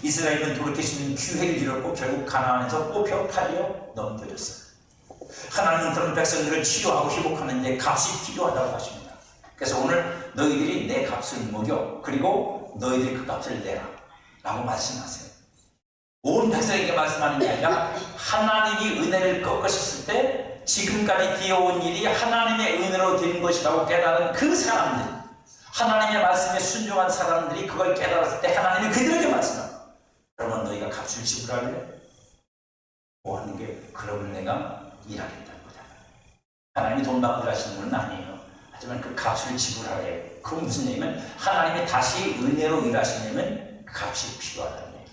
이스라엘은 돌이킬 수 있는 기회를 잃었고 결국 가나안에서 뽑혀 팔려 넘겨졌어요. 하나님은 그런 백성들을 치료하고 회복하는 데 값이 필요하다고 하십니다. 그래서 오늘 너희들이 내 값을 먹여, 그리고 너희들이 그 값을 내라 라고 말씀하세요. 온 백성에게 말씀하는 게 아니라 하나님이 은혜를 꺾으셨을 때 지금까지 되어온 일이 하나님의 은혜로 된 것이라고 깨달은 그 사람들, 하나님의 말씀에 순종한 사람들이 그걸 깨달았을 때 하나님이 그들에게 말씀합니다. 그러면 너희가 값을 지불할래? 뭐 하는 게, 그러면 내가 일하겠다는 거잖아요. 하나님이 돈 받고 일하시는 분은 아니에요. 하지만 그 값을 지불하래. 그건 무슨 얘기냐면 하나님이 다시 은혜로 일하시려면 값이 필요하다는 얘기예요.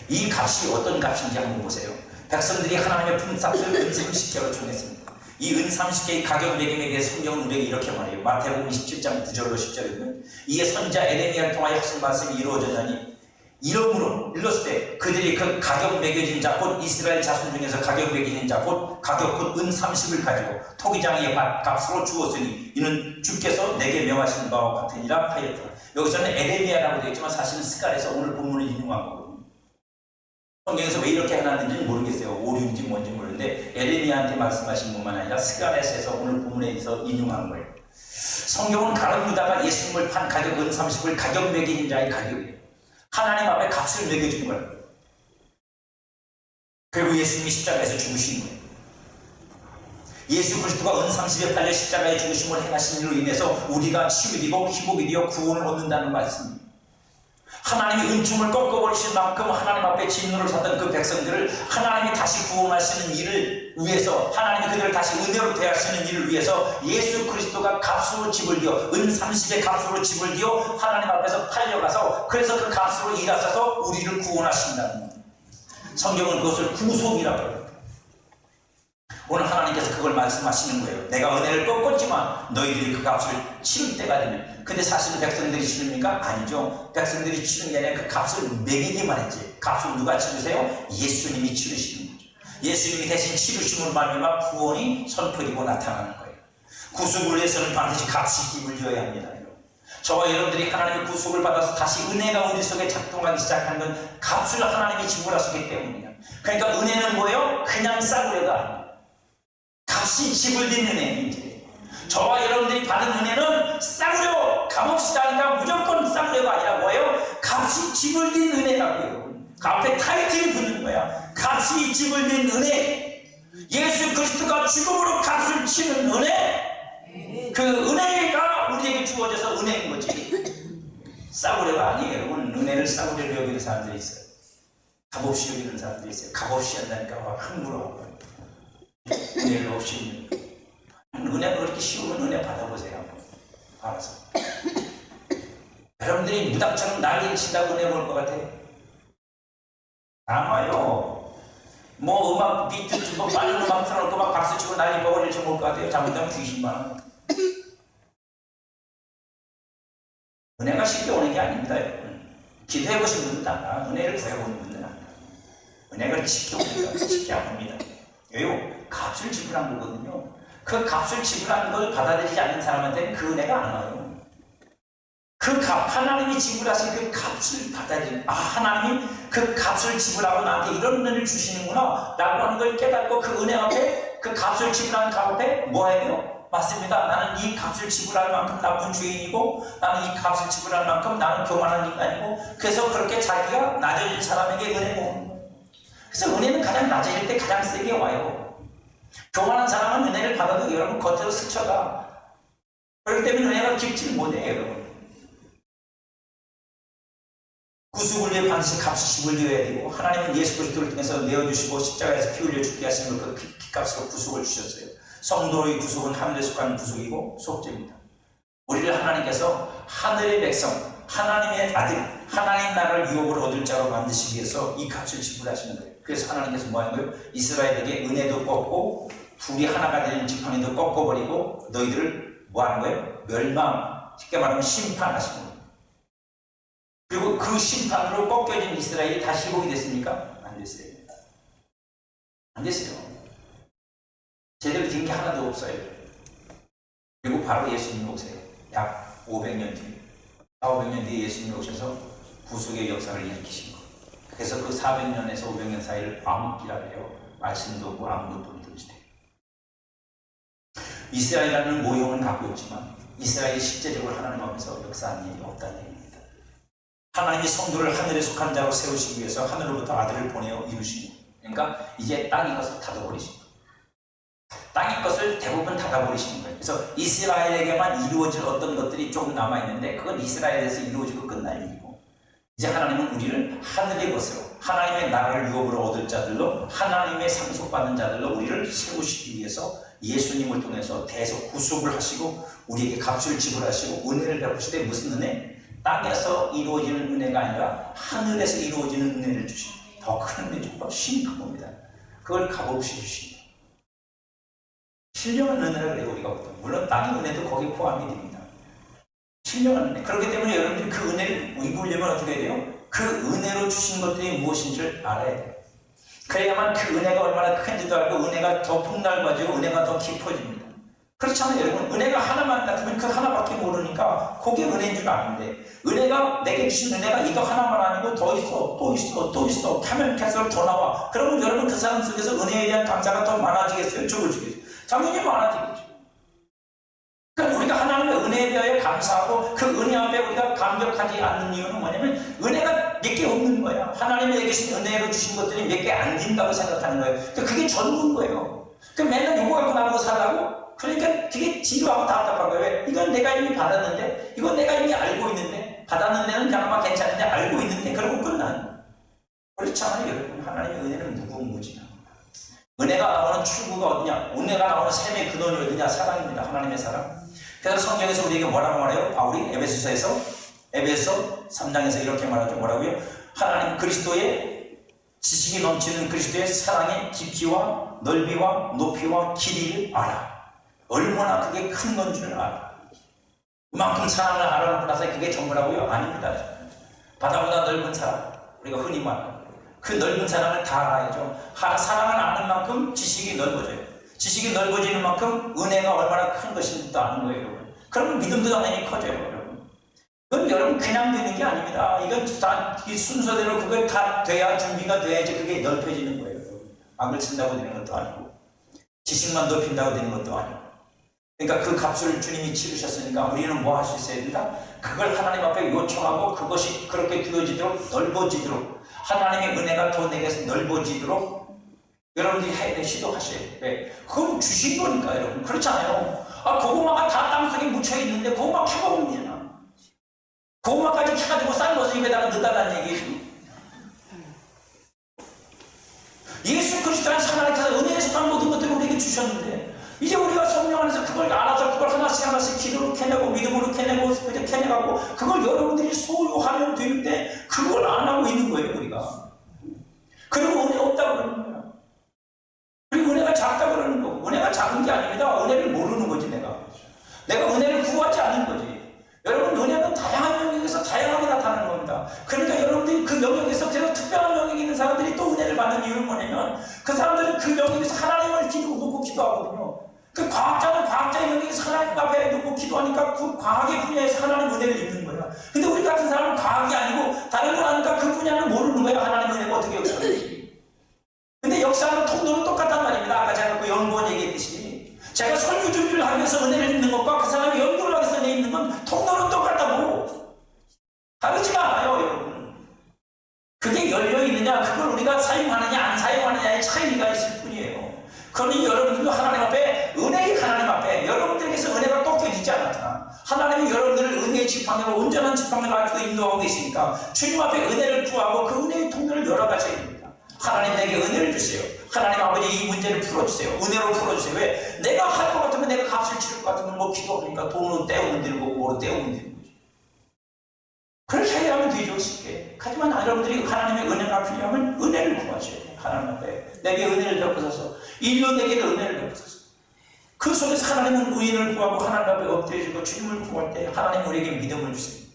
이 값이 어떤 값인지 한번 보세요. 백성들이 하나님의 품삯을 은 30개로 정했습니다. 이 은 30개의 가격 매김에 대해 성경은 우리에게 이렇게 말해요. 마태복음 27장 9절로 10절에 보면 이에 선지자 에레미야를 통하여 하신 말씀이 이루어졌나니 이러므로 일렀을 때 그들이 그 가격 매겨진 자 곧 이스라엘 자손 중에서 가격 매겨진 자 곧 가격 곧 은 30을 가지고 토기장의 값으로 주었으니 이는 주께서 내게 명하신 바와 같으니라 하였다. 여기서는 에레미야라고 되어 있지만 사실은 스갈에서 오늘 본문을 인용한 거거든요. 성경에서 왜 이렇게 해놨는지는 모르겠어요. 오류인지 뭔지 모르는데 에레미야한테 말씀하신 것만 아니라 스갈에서 오늘 본문에서 인용한 거예요. 성경은 가룟 유다가 예수님을 판 가격 은 30을 가격 매긴 자의 가격이에요. 하나님 앞에 값을 매겨준 거예요. 그리고 예수님이 십자가에서 죽으신 거예요. 예수 그리스도가 은 30에 팔려 십자가에 죽으심을 행하신 일로 인해서 우리가 치유되고 회복이 되어 구원을 얻는다는 말씀입니다. 하나님이 은총을 꺾어버리신 만큼 하나님 앞에 진노를 샀던 그 백성들을 하나님이 다시 구원하시는 일을 위해서, 하나님이 그들을 다시 은혜로 대하시는 일을 위해서 예수 그리스도가 값으로 집을 지어, 은 30의 값으로 집을 지어 하나님 앞에서 팔려가서, 그래서 그 값으로 일하셔서 우리를 구원하신다는 겁니다. 성경은 그것을 구속이라고 해요. 오늘 하나님께서 그걸 말씀하시는 거예요. 내가 은혜를 꺾었지만 너희들이 그 값을 치를 때가 되면. 근데 사실은 백성들이 치릅니까? 아니죠. 백성들이 치는 게 아니라 그 값을 매기기만 했지. 값을 누가 치르세요? 예수님이 치르시는 거죠. 예수님이 대신 치르심으로 말미암아 구원이 선포되고 나타나는 거예요. 구속을 위해서는 반드시 값이 힘을 지어야 합니다. 저와 여러분들이 하나님의 구속을 받아서 다시 은혜가 우리 속에 작동하기 시작한 건 값을 하나님이 지불하시기 때문이에요. 그러니까 은혜는 뭐예요? 그냥 싸구려가 아니에요. 값이 지불된 은혜입니다. 저와 여러분들이 받은 은혜는 싸구려, 값없이 하니까 무조건 싸구려가 아니라 뭐예요? 값이 지불된 은혜라고요. 그 앞에 타이틀이 붙는 거야. 값이 지불된 은혜. 예수 그리스도가 죽음으로 값을 치는 은혜. 그 은혜가 우리에게 주어져서 은혜인 거지. 싸구려가 아니에요. 여러분, 은혜를 싸구려로 여기는 사람들이 있어요. 값없이 여기는 사람들이 있어요. 값없이 한다니까 함부로 하고. 은혜를 없이 은혜가 그렇게 쉬우면 은혜 받아보세요. 알아서. 여러분들이 무당처럼 난리 친다고 은혜 볼 것 같아요? 안 와요. 뭐 음악 비트 주고 빨리 음악 틀어놓고 막 박수치고 난리 버거리를 쳐볼 것 같아요? 잘못하면 귀신만. 은혜가 쉽게 오는 게 아닙니다. 여러분. 기도해보신 분들도 알아. 은혜를 구해보는 분들은 알아. 은혜가 쉽게 옵니다. 쉽게 안 옵니다. 왜요? 값을 지불한 거거든요. 그 값을 지불한 걸 받아들이지 않는 사람한테는 그 은혜가 안 와요. 그 값, 하나님이 지불하신 그 값을 받아들이는, 하나님이 그 값을 지불하고 나한테 이런 은혜를 주시는구나 라고 하는 걸 깨닫고 그 은혜 앞에, 그 값을 지불한 값 앞에 뭐 해야 돼요? 맞습니다. 나는 이 값을 지불할 만큼 나쁜 죄인이고, 나는 이 값을 지불할 만큼 나는 교만한 인간이고, 그래서 그렇게 자기가 낮아진 사람에게 은혜를 먹는 거예요. 그래서 은혜는 가장 낮아질 때 가장 세게 와요. 교만한 사람은 은혜를 받아도 여러분 겉으로 스쳐가. 그렇기 때문에 은혜가 깊지 못해요, 여러분. 구속을 위해 반드시 값이 집을 지어야 되고, 하나님은 예수 그리스도를 통해서 내어주시고 십자가에서 피 흘려 죽게 하시는 그 피값으로 구속을 주셨어요. 성도의 구속은 하늘에 속한 구속이고 속죄입니다. 우리를 하나님께서 하늘의 백성, 하나님의 아들, 하나님 나라를 유업으로 얻을 자로 만드시기 위해서 이 값을 지불하시는 거예요. 그래서 하나님께서 뭐 하는 거예요? 이스라엘에게 은혜도 꺾고 둘이 하나가 되는 지팡이도 꺾어버리고 너희들을 뭐 하는 거예요? 멸망, 쉽게 말하면 심판하시는 거예요. 그리고 그 심판으로 꺾여진 이스라엘이 다시 회복이 됐습니까? 안 됐어요. 안 됐어요. 제대로 된 게 하나도 없어요. 그리고 바로 예수님이 오세요. 약 500년 뒤에, 400~500년 뒤에 예수님이 오셔서 구속의 역사를 일으키신 거예요. 그래서 그 400년에서 500년 사이를 암흑기라고 해요. 말씀도 없고 아무것도 없는 시대. 이스라엘이라는 모형은 갖고 있지만 이스라엘이 실제적으로 하나님 앞에서 역사한 일이 없다는 얘기입니다. 하나님이 성도를 하늘에 속한 자로 세우시기 위해서 하늘로부터 아들을 보내어 이루신 거예요. 그러니까 이제 땅의 것을 닫아버리신 거예요. 땅의 것을 대부분 닫아버리신 거예요. 그래서 이스라엘에게만 이루어질 어떤 것들이 조금 남아있는데 그건 이스라엘에서 이루어지고 끝날 일이고, 이제 하나님은 우리를 하늘의 것으로, 하나님의 나라를 유업으로 얻을 자들로, 하나님의 상속받는 자들로 우리를 세우시기 위해서 예수님을 통해서 대속 구속을 하시고 우리에게 값을 지불하시고 은혜를 베푸시되, 무슨 은혜? 땅에서 이루어지는 은혜가 아니라 하늘에서 이루어지는 은혜를 주시고, 더 큰 은혜 주고 심큰 겁니다. 그걸 값없이 주십니다. 신령한 은혜를 그래요, 우리가 보통. 물론 땅의 은혜도 거기에 포함이 됩니다. 신령한 은혜. 그렇기 때문에 여러분들이 그 은혜를 입으려면 어떻게 해야 돼요? 그 은혜로 주신 것들이 무엇인지를 알아야 돼요. 그래야만 그 은혜가 얼마나 큰지도 알고 은혜가 더 폭넓어지고 은혜가 더 깊어집니다. 그렇잖아요, 여러분. 은혜가 하나만 같으면 그 하나밖에 모르니까 그게 은혜인 줄 아는데, 은혜가 내게 주신 은혜가 이거 하나만 아니고 더 있어, 또 있어, 또 있어, 하면 갈수록 더 나와. 그러면 여러분 그 사람 속에서 은혜에 대한 감사가 더 많아지겠어요? 적어지겠어요? 당연히 많아지겠죠. 그러니까 우리가 하나님의 은혜에 대하여 감사하고 그 은혜 앞에 우리가 감격하지 않는 이유는 뭐냐면 은혜가 몇 개 없는 거야. 하나님이 내게 주신 은혜로 주신 것들이 몇 개 안 된다고 생각하는 거예요. 그러니까 그게 전부인 거예요. 그러니까 맨날 요거 갖고 나보고 살라고? 그러니까 그게 지루하고 답답한 거예요. 왜? 이건 내가 이미 받았는데, 이건 내가 이미 알고 있는데, 받았는 데는 그나마 괜찮은데 알고 있는데, 그러고 끝나는. 그렇잖아요, 여러분. 하나님의 은혜는 무궁무진합니다. 은혜가 나오는 출구가 어디냐? 은혜가 나오는 삶의 근원이 어디냐? 사랑입니다. 하나님의 사랑. 그래서 성경에서 우리에게 뭐라고 말해요? 바울이 에베소 3장에서 이렇게 말하죠. 뭐라고요? 하나님 그리스도의 지식이 넘치는 그리스도의 사랑의 깊이와 넓이와 높이와 길이를 알아. 얼마나 그게 큰 건 줄 알아. 그만큼 사랑을 알아놓고 나서 그게 전부라고요? 아닙니다. 바다보다 넓은 사랑, 우리가 흔히 말하는 그 넓은 사랑을 다 알아야죠. 사랑을 아는 만큼 지식이 넓어져요. 지식이 넓어지는 만큼 은혜가 얼마나 큰 것인지도 아는 거예요, 여러분. 그러면 믿음도 당연히 커져요, 여러분. 그건 여러분 그냥 되는 게 아닙니다. 이건 다 순서대로 그걸 다 돼야, 준비가 돼야지 그게 넓혀지는 거예요, 여러분. 악을 쓴다고 되는 것도 아니고, 지식만 높인다고 되는 것도 아니고. 그러니까 그 값을 주님이 치르셨으니까 우리는 뭐 할 수 있어야 된다? 그걸 하나님 앞에 요청하고 그것이 그렇게 되어지도록, 넓어지도록, 하나님의 은혜가 더 내게서 넓어지도록 여러분들이 해야 돼, 시도하셔야 돼. 네. 그건 주신 거니까, 여러분. 그렇잖아요. 고구마가 다 땅속에 묻혀있는데 고구마 캐먹으면 되잖아. 고구마까지 캐가지고 삶아서 입에다가 넣어달라는 얘기예요. 예수 그리스도는 하나님께서 은혜에서 딴 모든 것들을 우리에게 주셨는데, 이제 우리가 성령 안에서 그걸 알아서 그걸 하나씩 기도로 캐내고 믿음으로 캐내고 캐내가고 그걸 여러분들이 소유하면 되는데 그걸 안 하고 있는 거예요, 우리가. 그리고 은혜 없다고 그러는 거야. 그리고 은혜가 작다고 그러는 거고, 은혜가 작은 게 아닙니다. 은혜를 모르는 거지, 내가 은혜를 구하지 않는 거지. 여러분, 은혜는 다양한 영역에서 다양하게 나타나는 겁니다. 그러니까 여러분들이 그 영역에서 계속 특별한 영역에 있는 사람들이 또 은혜를 받는 이유는 뭐냐면 그 사람들은 그 영역에서 하나님을 놓고 기도하거든요. 그 과학자는 과학자의 영역에서 하나님 앞에 놓고 기도하니까 그 과학의 분야에서 하나님 은혜를 입는 거야. 근데 우리 같은 사람은 과학이 아니고 다른 걸 아니까 그 분야는 모르는 거야. 하나님 은혜가 어떻게 역사하는지. 근데 역사하는 통로는 똑같단 말입니다. 아까 제가 그 연구원 얘기했듯이 제가 설교 준비를 하면서 은혜를 입는 것과 그 사람이 연구를 하기 위해서 은혜 입는 건 통로는 똑같다고. 다르지가 않아요, 여러분. 그게 열려있느냐, 그걸 우리가 사용하느냐 안 사용하느냐의 차이가 있을 뿐이에요. 그러니 여러분들도 하나님 앞에, 은혜의 하나님 앞에 여러분들에게서 은혜가 꺾여지지 않았잖아. 하나님이 여러분들을 은혜의 지팡이로, 온전한 지팡이로 가지고 인도하고 계시니까 주님 앞에 은혜를 구하고 그 은혜의 통로를 열어가셔야 됩니다. 하나님 내게 은혜를 주세요. 하나님 아버지 이 문제를 풀어주세요. 은혜로 풀어주세요. 왜? 내가 할 것 같으면, 내가 값을 치를 것 같으면 뭐 기도하니까 돈으로 떼우면 되는 거고 뭐로 떼우면 되는 거지. 그렇게 해야하면 되죠, 쉽게. 하지만 여러분들이 하나님의 은혜가 필요하면 은혜를 구하셔야 돼요. 하나님 앞에 내게 은혜를 베푸소서. 인류에게 은혜를 베푸소서. 그 속에서 하나님은 의인을 구하고 하나님 앞에 엎드려지고 주님을 구할 때 하나님 우리에게 믿음을 주세요.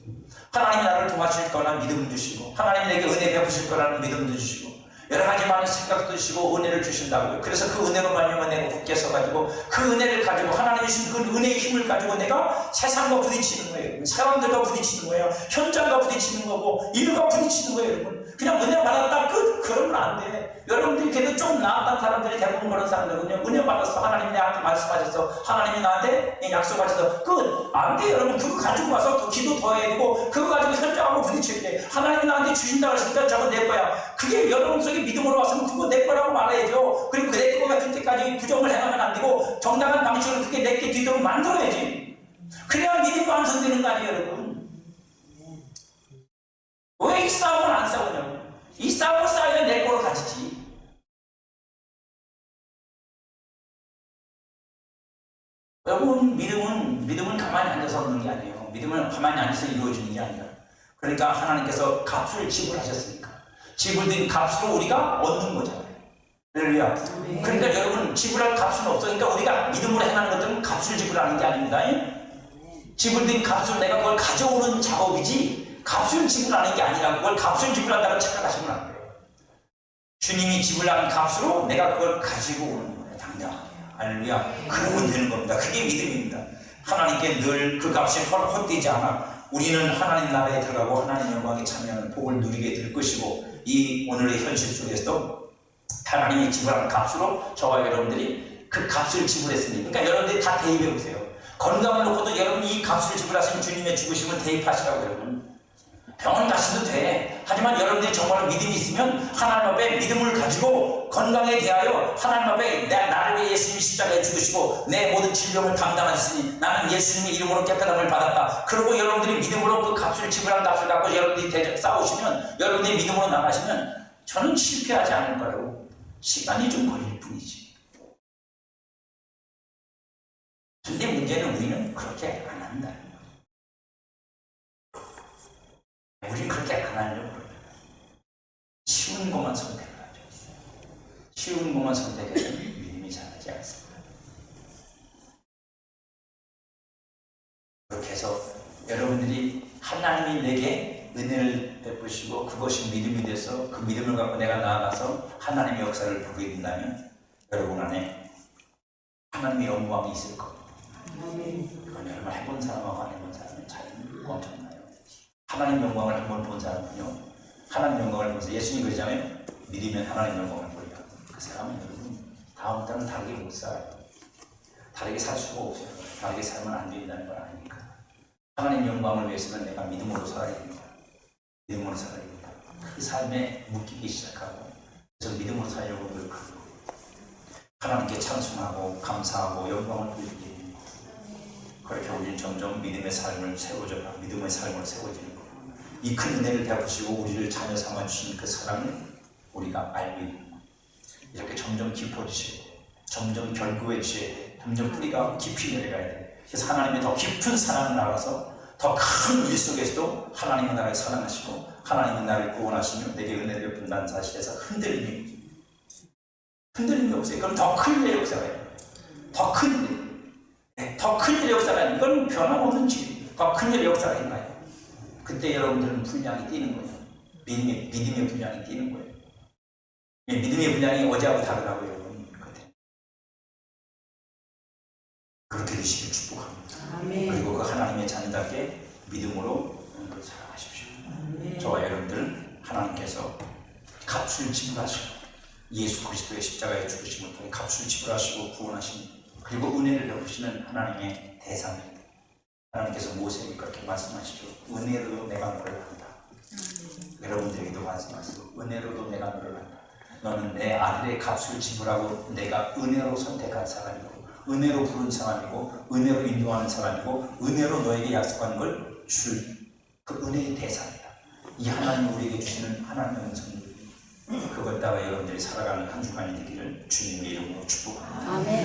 하나님이 나를 도와주실 거라는 믿음을 주시고, 하나님이 내게 은혜 베푸실 거라는 믿음도 주시고, 여러 가지 많은 생각도 주시고 은혜를 주신다고요. 그래서 그 은혜로 말미암아 내가 굳게 서가지고 그 은혜를 가지고 하나님이 주신 그 은혜의 힘을 가지고 내가 세상과 부딪히는 거예요. 사람들과 부딪히는 거예요. 현장과 부딪히는 거고 일과 부딪히는 거예요. 여러분 그냥 은혜 받았다 끝 그러면 안 돼. 여러분들이 그래도 좀 나았던 사람들이 대부분 그런 사람들은요, 은혜 받았어, 하나님이 나한테 말씀하셨어, 하나님이 나한테 약속하셨어, 끝. 안 돼. 여러분 그거 가지고 와서 또 기도 더 해야 되고 그거 가지고 현장하고 부딪혀야 돼. 하나님이 나한테 주신다고 하시니까 저거 내 거야. 그게 여러분 속에 믿음으로 왔으면 그거 내 거라고 말해야죠. 그리고 내 거 같은 때까지 부정을 해가면 안 되고 정당한 방식으로 그게 내게 되도록 만들어야지. 그래야 믿음이 완성되는 거 아니에요, 여러분. 왜 이 싸움을 안 싸우냐고. 이 싸움을 싸워야 내 거로 가지지. 여러분 믿음은 가만히 앉아서 얻는 게 아니에요. 믿음은 가만히 앉아서 이루어지는 게 아니라, 그러니까 하나님께서 값을 지불하셨으니까 지불된 값으로 우리가 얻는 거잖아요. 할렐루야. 그러니까 여러분 지불할 값은 없으니까 우리가 믿음으로 행하는 것들은 값을 지불하는 게 아닙니다. 지불된 값을 내가 그걸 가져오는 작업이지 값을 지불하는 게 아니라 그걸 값을 지불한다고 착각하시면 안 돼요. 주님이 지불하는 값으로 내가 그걸 가지고 오는 거예요. 당당하게. 할렐루야. 그러면 되는 겁니다. 그게 믿음입니다. 하나님께 늘 그 값이 헛되지 않아 우리는 하나님 나라에 들어가고 하나님 영광에 참여하는 복을 누리게 될 것이고, 이 오늘의 현실 속에서도 하나님이 지불한 값으로 저와 여러분들이 그 값을 지불했으니, 그러니까 여러분들이 다 대입해 보세요. 건강을 놓고도 여러분이 이 값을 지불하신 주님의 죽으심을 대입하시라고. 여러분 병원 가셔도 돼. 하지만 여러분들이 정말 믿음이 있으면 하나님 앞에 믿음을 가지고 건강에 대하여 하나님 앞에 나를 위해 예수님이 십자가에 죽으시고 내 모든 질병을 담당하셨으니 나는 예수님의 이름으로 깨끗함을 받았다. 그리고 여러분들이 믿음으로 그 값을 지불한 값을 갖고 여러분들이 싸우시면, 여러분들이 믿음으로 나가시면 저는 실패하지 않을 거라고. 시간이 좀 걸릴 뿐이지. 근데 문제는 우리는 그렇게 안 한다는 거예요. 우리는 그렇게 안 하려고 그래요. 쉬운 것만 선택하죠. 쉬운 것만 선택해서 믿음이 자라지 않습니다. 그렇게 해서 여러분들이 하나님이 내게 은혜를 베푸시고 그것이 믿음이 돼서 그 믿음을 갖고 내가 나아가서 하나님의 역사를 보게 된다면 여러분 안에 하나님의 영광이 있을 겁니다. 그건 여러분 해본 사람하고 안 해본 사람의 차이는 엄청나요. 하나님 영광을 한번 본 사람은요, 하나님 영광을 보면서 예수님 그러잖아요. 믿으면 하나님 영광을 보리라. 그 사람은 여러분 다음 달은 다르게 못 살아요. 다르게 살 수가 없어요. 다르게 살면 안 된다는 걸 아니까. 하나님 영광을 위해서는 내가 믿음으로 살아야 됩니다. 믿음으로 살아야 됩니다. 그 삶에 묶이기 시작하고, 그래서 믿음으로 살려고 노력하고 하나님께 찬송하고 감사하고 영광을 돌리게 됩니다. 그렇게 우리는 점점 믿음의 삶을 세워져가 믿음의 삶을 세워지는 거예요. 이 큰 은혜를 베푸시고 우리를 자녀 삼아 주신 그 사랑을 우리가 알고 있는 거예요. 이렇게 점점 깊어지셔야 돼요. 점점 결구해 주셔야 돼요. 점점 뿌리가 깊이 내려가야 돼요. 그래서 하나님의 더 깊은 사랑을 나가서 더 큰 일 속에서도 하나님의 나를 사랑하시고 하나님의 나를 구원하시며 내게 은혜를 베푼다는 사실에서 흔들림이 없어요. 그럼 더 큰 일의 역사가 있어요. 더 큰 일. 더 큰 일의 역사가 있는 건 변함없는 지. 더 큰 일의 역사가 있나요? 그때 여러분들은 분량이 뛰는 거예요. 믿음의 분량이 뛰는 거예요. 믿음의 분량이 어제하고 다르다고요, 여러분. 그렇게 되시길 축복합니다. 아멘. 그리고 그 하나님의 자녀답게 믿음으로 살아가십시오. 아멘. 저와 여러분들은 하나님께서 값을 지불하시고 예수 그리스도의 십자가에 죽으심을 통해 값을 지불하시고 구원하신, 그리고 은혜를 베푸시는 하나님의 대상입니다. 하나님께서 모세에게 그렇게 말씀하시죠. 은혜로도 내가 너를 한다. 여러분들에게도 말씀하시고 은혜로도 내가 너를 한다. 너는 내 아들의 값을 지불하고 내가 은혜로 선택한 사람이고 은혜로 부른 사람이고 은혜로 인도하는 사람이고 은혜로 너에게 약속한 걸 줄 그 은혜의 대상이다. 이 하나님이 우리에게 주시는 하나님의 은총입니다. 그것 따라 여러분들이 살아가는 한 주간이 되기를 주님의 이름으로 축복합니다. 아멘.